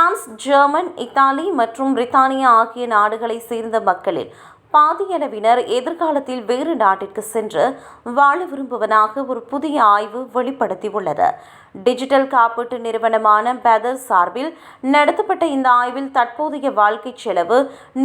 France, German, Italy மற்றும் பிரித்தானியா ஆகிய நாடுகளைச் சேர்ந்த மக்களில் பாதியளவினர் எதிர்காலத்தில் வேறு நாட்டிற்கு சென்று வாழ விரும்புவதாக ஒரு புதிய ஆய்வு வெளிப்படுத்தியுள்ளது. டிஜிட்டல் காப்பீட்டு நிறுவனமான பெதர் சார்பில் நடத்தப்பட்ட இந்த ஆய்வில் தற்போதைய வாழ்க்கை செலவு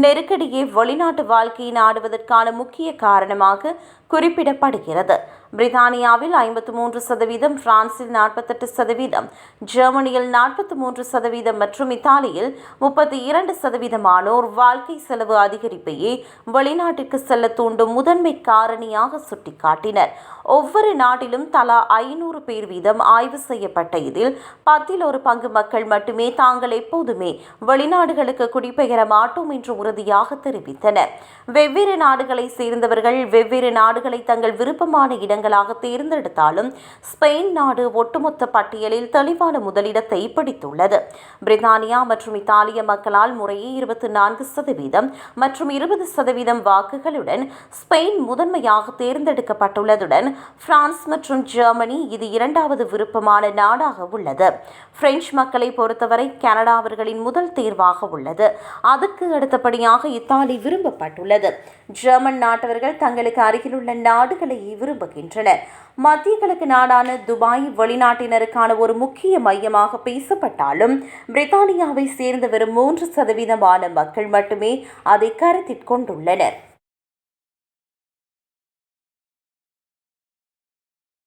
நெருக்கடியே வெளிநாட்டு வாழ்க்கையை நாடுவதற்கான முக்கிய காரணமாக குறிப்பிடப்படுகிறது. பிரித்தானியாவில் 53%, பிரான்சில் 48%, ஜெர்மனியில் 43% மற்றும் இத்தாலியில் 32% வாழ்க்கை செலவு அதிகரிப்பையே வெளிநாட்டிற்கு செல்ல தூண்டும் முதன்மை காரணியாக சுட்டிக்காட்டினர். ஒவ்வொரு நாட்டிலும் தலா 500 பேர் வீதம் ஆய்வு செய்யப்பட்ட இதில் 10 பங்கு மக்கள் மட்டுமே தாங்கள் எப்போதுமே வெளிநாடுகளுக்கு குடிபெயர மாட்டோம் என்று உறுதியாக தெரிவித்தனர். வெவ்வேறு நாடுகளை சேர்ந்தவர்கள் வெவ்வேறு நாடுகளை தங்கள் விருப்பமான இடங்களாக தேர்ந்தெடுத்தாலும் ஸ்பெயின் நாடு ஒட்டுமொத்த பட்டியலில் தெளிவான முதலிடத்தை பிடித்துள்ளது. பிரித்தானியா மற்றும் இத்தாலிய மக்களால் முறையே 24% மற்றும் 20% வாக்குகளுடன் ஸ்பெயின் முதன்மையாக தேர்ந்தெடுக்கப்பட்டுள்ளதுடன் பிரான்ஸ் மற்றும் ஜெர்மனி இது இரண்டாவது விருப்பமான நாடாக உள்ளது. பிரெஞ்சு மக்களை பொறுத்தவரை கனடா அவர்களின் முதல் தேர்வாக உள்ளது. அதுக்கு அடுத்தபடியாக இத்தாலி விரும்பப்பட்டுள்ளது. ஜெர்மன் நாட்டவர்கள் தங்களுக்கு அருகிலுள்ள நாடுகளை விரும்புகின்றனர். மத்திய கிழக்கு நாடான துபாய் வெளிநாட்டினருக்கான ஒரு முக்கிய மையமாக பேசப்பட்டாலும் பிரித்தானியாவை சேர்ந்த வெறும் 3% மக்கள் மட்டுமே அதை கருத்தில் கொண்டுள்ளனர்.